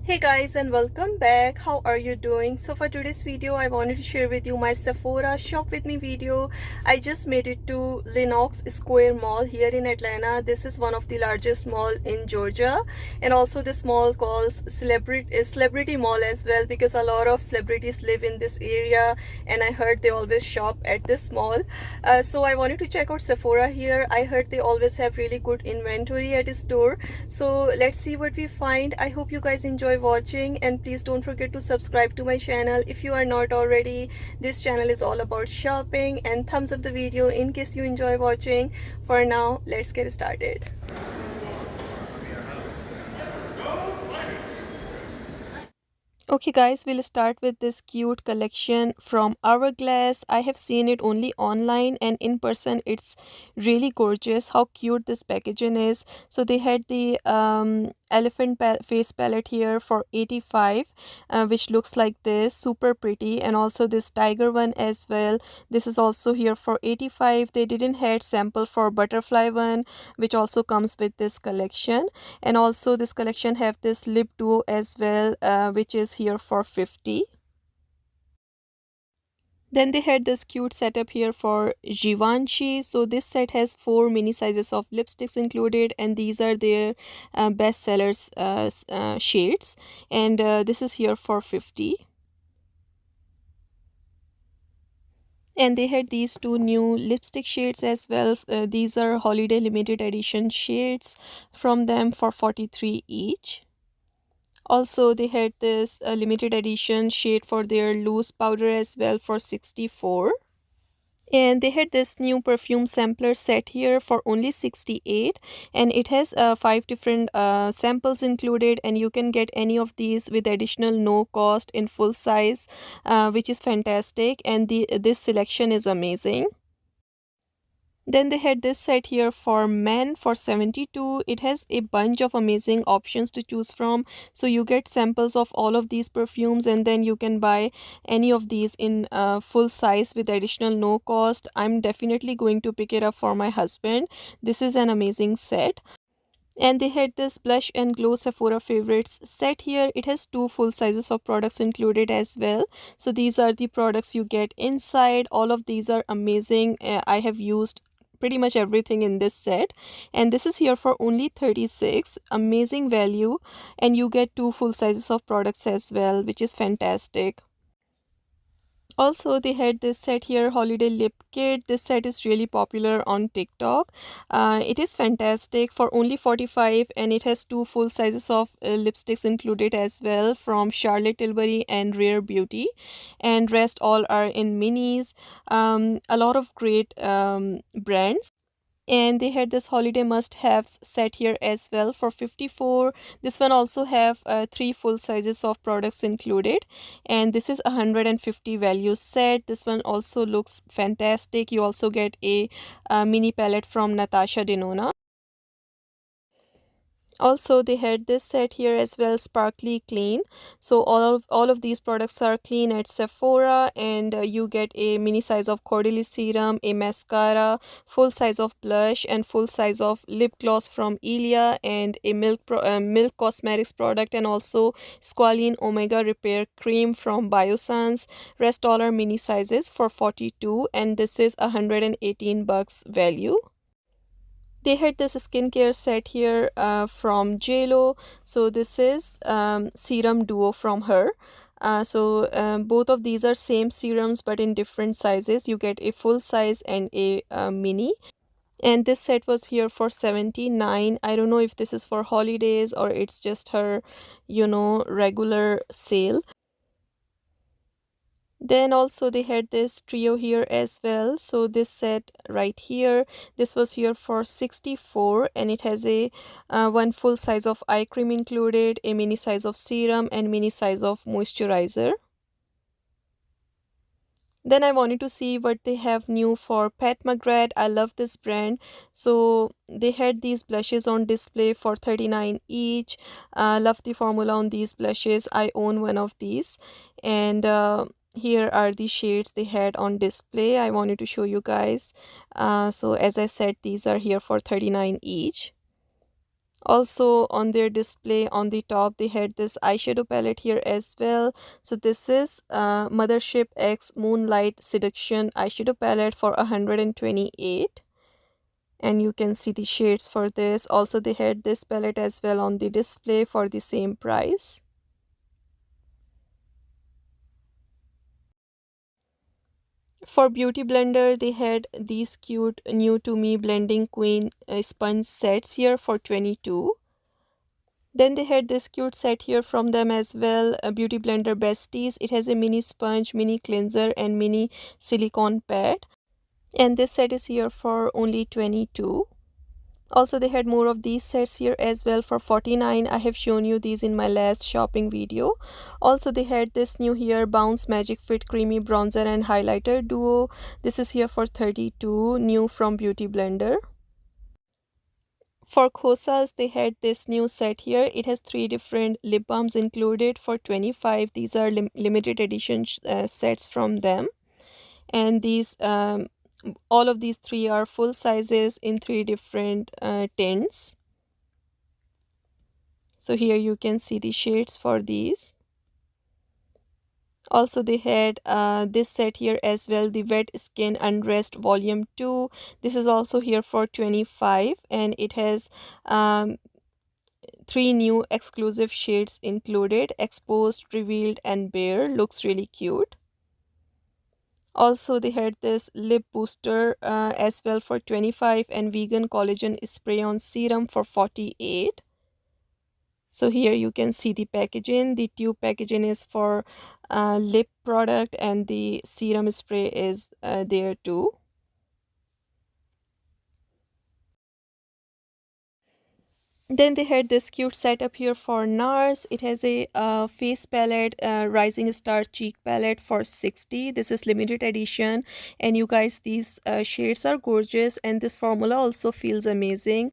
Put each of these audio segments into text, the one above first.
Hey guys, and welcome back. How are you doing? So for today's video I wanted to share with you my Sephora shop with me video. I just made it to Lenox Square Mall here in Atlanta. This is one of the largest mall in Georgia, and also this mall calls Celebrity Mall as well, because a lot of celebrities live in this area and I heard they always shop at this mall. So I wanted to check out Sephora here. I heard they always have really good inventory at a store. So let's see what we find. I hope you guys enjoy watching, and please don't forget to subscribe to my channel if you are not already. This channel is all about shopping, and thumbs up the video in case you enjoy watching. For now, let's get started. Okay guys, we'll start with this cute collection from Hourglass. I have seen it only online, and in person it's really gorgeous how cute this packaging is. So they had the elephant face palette here for 85, which looks like this, super pretty, and also this tiger one as well. This is also here for 85. They didn't had sample for butterfly one, which also comes with this collection. And also this collection have this lip duo as well, which is here for 50. Then they had this cute setup here for Givenchy. So this set has 4 mini sizes of lipsticks included, and these are their best sellers shades, and this is here for 50. And they had these 2 new lipstick shades as well. These are holiday limited edition shades from them for 43 each. Also, they had this limited edition shade for their loose powder as well for 64. And they had this new perfume sampler set here for only 68, and it has 5 different samples included, and you can get any of these with additional no cost in full size, which is fantastic, and this selection is amazing. Then they had this set here for men for 72. It has a bunch of amazing options to choose from. So you get samples of all of these perfumes, and then you can buy any of these in full size with additional no cost. I'm definitely going to pick it up for my husband. This is an amazing set. And they had this blush and glow Sephora favorites set here. It has 2 full sizes of products included as well. So these are the products you get inside. All of these are amazing. I have used pretty much everything in this set, and this is here for only 36. Amazing value, and you get 2 full sizes of products as well, which is fantastic. Also, they had this set here, holiday lip kit. This set is really popular on TikTok. It is fantastic for only 45, and it has 2 full sizes of lipsticks included as well from Charlotte Tilbury and Rare Beauty, and rest all are in minis. A lot of great brands. And they had this holiday must-haves set here as well for 54. This one also have 3 full sizes of products included, and this is 150 value set. This one also looks fantastic. You also get a mini palette from Natasha Denona. Also, they had this set here as well, sparkly clean. So all of these products are clean at Sephora, and you get a mini size of cordially serum, a mascara, full size of blush, and full size of lip gloss from Ilia, and a milk cosmetics product, and also squalene omega repair cream from Biossance. Rest all are mini sizes for 42, and this is 118 bucks value. They had this skincare set here from JLo. So this is serum duo from her. Both of these are same serums but in different sizes. You get a full size and a mini, and this set was here for 79. I don't know if this is for holidays or it's just her, regular sale. Then also they had this trio here as well. So this set right here, this was here for 64, and it has a one full size of eye cream included, a mini size of serum, and mini size of moisturizer. Then I wanted to see what they have new for Pat McGrath. I love this brand. So they had these blushes on display for 39 each. Love the formula on these blushes. I own one of these, and here are the shades they had on display. I wanted to show you guys. So as I said, these are here for 39 each. Also on their display on the top they had this eyeshadow palette here as well. So this is Mothership X Moonlight Seduction eyeshadow palette for 128, and you can see the shades for this. Also they had this palette as well on the display for the same price. For Beauty Blender, they had these cute new to me blending queen sponge sets here for 22. Then they had this cute set here from them as well, Beauty Blender Besties. It has a mini sponge, mini cleanser and mini silicone pad. And this set is here for only 22. Also they had more of these sets here as well for 49. I have shown you these in my last shopping video. Also they had this new here Bounce Magic Fit Creamy Bronzer and Highlighter Duo. This is here for 32, new from Beauty Blender. For Cosas, they had this new set here. It has 3 different lip balms included for 25. These are limited edition sets from them. And these all of these 3 are full sizes in 3 different tints. So here you can see the shades for these. Also they had this set here as well, the Wet Skin Undressed Volume 2. This is also here for 25, and it has 3 new exclusive shades included: Exposed, Revealed and Bare. Looks really cute. Also they had this lip booster as well for 25, and vegan collagen spray on serum for 48. So here you can see the packaging. The tube packaging is for lip product, and the serum spray is there too. Then they had this cute setup here for Nars. It has a face palette, Rising Star cheek palette for 60. This is limited edition, and you guys, these shades are gorgeous, and this formula also feels amazing.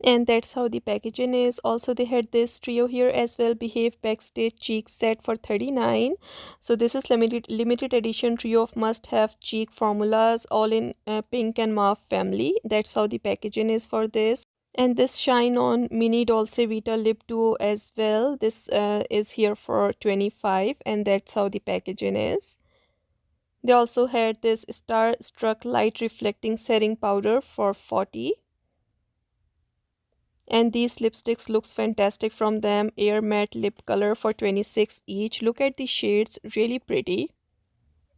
And that's how the packaging is. Also they had this trio here as well, Behave Backstage cheek set for 39. So this is limited edition trio of must have cheek formulas, all in pink and mauve family. That's how the packaging is for this. And this Shine On Mini Dolce Vita Lip Duo as well. This is here for 25, and that's how the packaging is. They also had this Star Struck Light Reflecting Setting Powder for 40. And these lipsticks looks fantastic from them. Air Matte Lip Color for 26 each. Look at the shades, really pretty.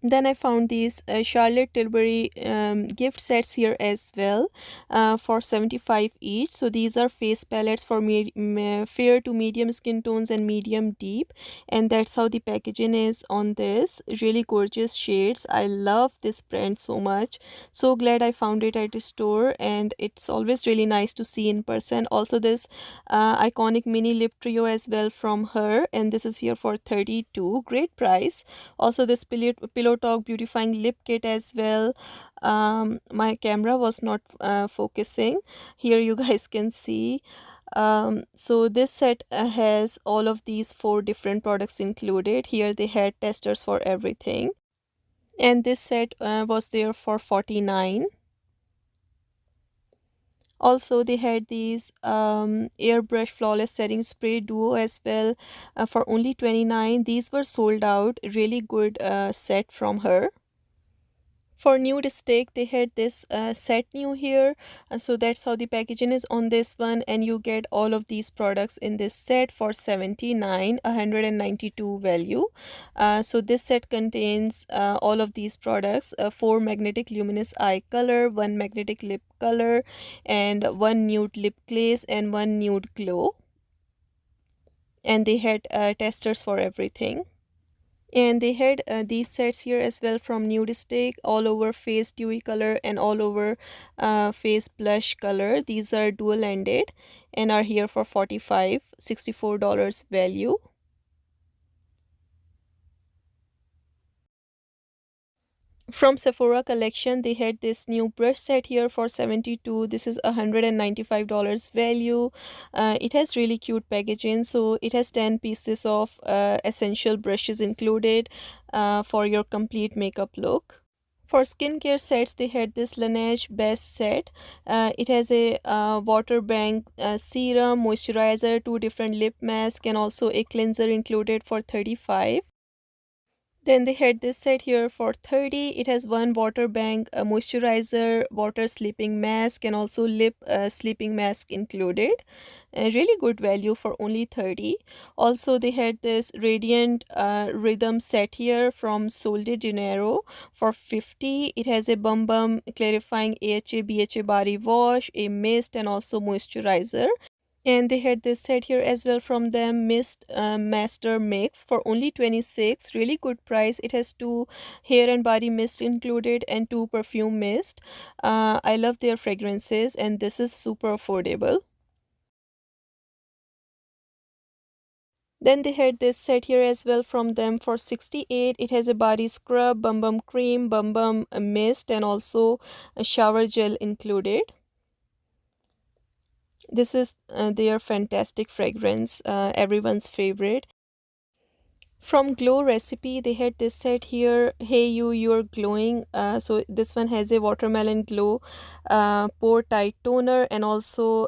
Then I found these Charlotte Tilbury gift sets here as well for 75 each. So these are face palettes for fair to medium skin tones and medium deep. And that's how the packaging is on this. Really gorgeous shades. I love this brand so much. So glad I found it at the store, and it's always really nice to see in person. Also this iconic mini lip trio as well from her, and this is here for 32. Great price. Also this pillow talk beautifying lip kit as well. My camera was not focusing. Here you guys can see. So this set has all of these 4 different products included. Here they had testers for everything, and this set was there for 49. Also they had these airbrush flawless setting spray duo as well for only 29. These were sold out. Really good set from her. For Nudestix, they had this set new here. So that's how the packaging is on this one, and you get all of these products in this set for 79, 192 value. So this set contains all of these products: 4 magnetic luminous eye color, 1 magnetic lip color, and 1 nude lip glaze, and 1 nude glow. And they had testers for everything. And they had these sets here as well from Nudestix: all over face dewy color and all over face blush color. These are dual ended and are here for 45, $64 value. From Sephora collection, they had this new brush set here for 72. This is $195 value. It has really cute packaging. So it has 10 pieces of essential brushes included for your complete makeup look. For skincare sets, they had this Laneige Best set. It has a water bank serum, moisturizer, two different lip masks, and also a cleanser included for 35. Then they had this set here for 30. It has one water bank, a moisturizer, water sleeping mask, and also lip sleeping mask included. A really good value for only 30. Also, they had this radiant rhythm set here from Sol de Janeiro for 50. It has a bum bum clarifying AHA BHA body wash, a mist, and also moisturizer. And they had this set here as well from them, mist master mix for only 26. Really good price. It has two hair and body mist included and two perfume mist. I love their fragrances and this is super affordable. Then they had this set here as well from them for 68. It has a body scrub, bum bum cream, bum bum mist, and also a shower gel included. This is their fantastic fragrance, everyone's favorite. From Glow Recipe, they had this set here, Hey You, You're Glowing. So this one has a watermelon glow pore tight toner and also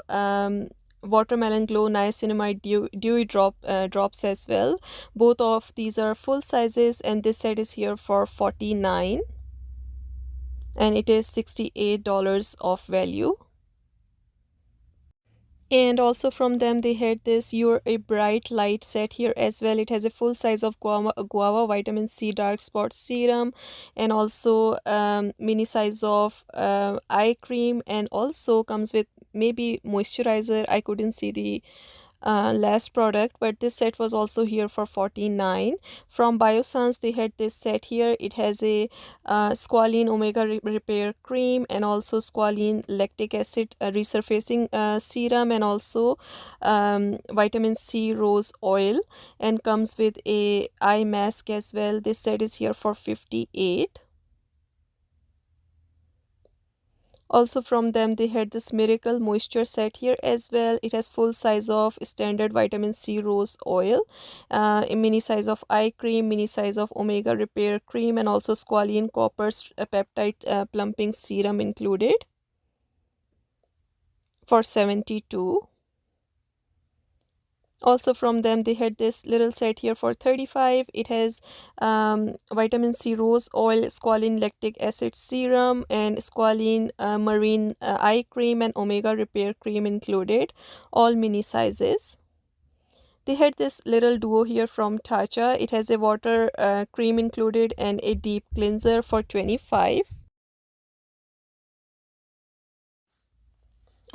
watermelon glow niacinamide dewy drops as well. Both of these are full sizes and this set is here for 49 and it is $68 off value. And also from them they had this You're a Bright Light set here as well. It has a full size of guava vitamin C dark spot serum and also mini size of eye cream, and also comes with maybe moisturizer. I couldn't see the last product, but this set was also here for 49. From Biossance they had this set here. It has a squalene omega repair cream and also squalene lactic acid resurfacing serum and also vitamin C rose oil, and comes with a eye mask as well. This set is here for 58. Also from them they had this Miracle Moisture set here as well. It has full size of standard vitamin C rose oil, a mini size of eye cream, mini size of omega repair cream, and also squalene copper peptide plumping serum included for 72. Also from them they had this little set here for 35. It has vitamin C rose oil, squalene lactic acid serum, and squalene marine eye cream and omega repair cream included, all mini sizes. They had this little duo here from Tatcha. It has a water cream included and a deep cleanser for 25.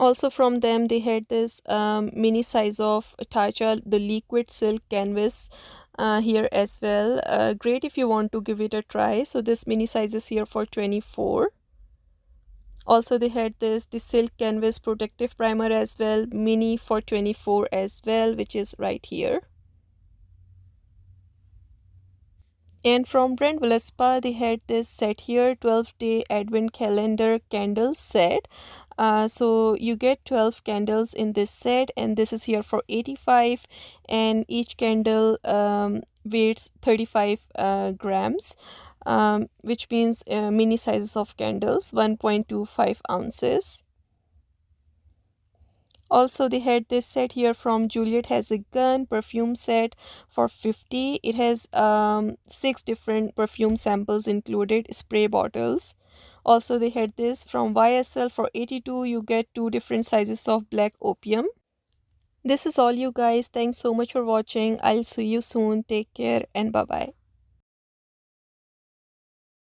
Also from them they had this mini size of Tatcha, the liquid silk canvas here as well. Great if you want to give it a try. So this mini size is here for 24. Also they had the silk canvas protective primer as well, mini for 24 as well, which is right here. And from brand Velaspa, they had this set here, 12-day advent calendar candle set. So you get 12 candles in this set, and this is here for 85, and each candle weighs 35 grams, which means mini sizes of candles, 1.25 ounces. Also they had this set here from Juliet Has a Gun perfume set for 50. It has 6 different perfume samples included, spray bottles. Also they had this from YSL for 82. You get 2 different sizes of black opium. This is all you guys. Thanks so much for watching. I'll see you soon. Take care and bye bye.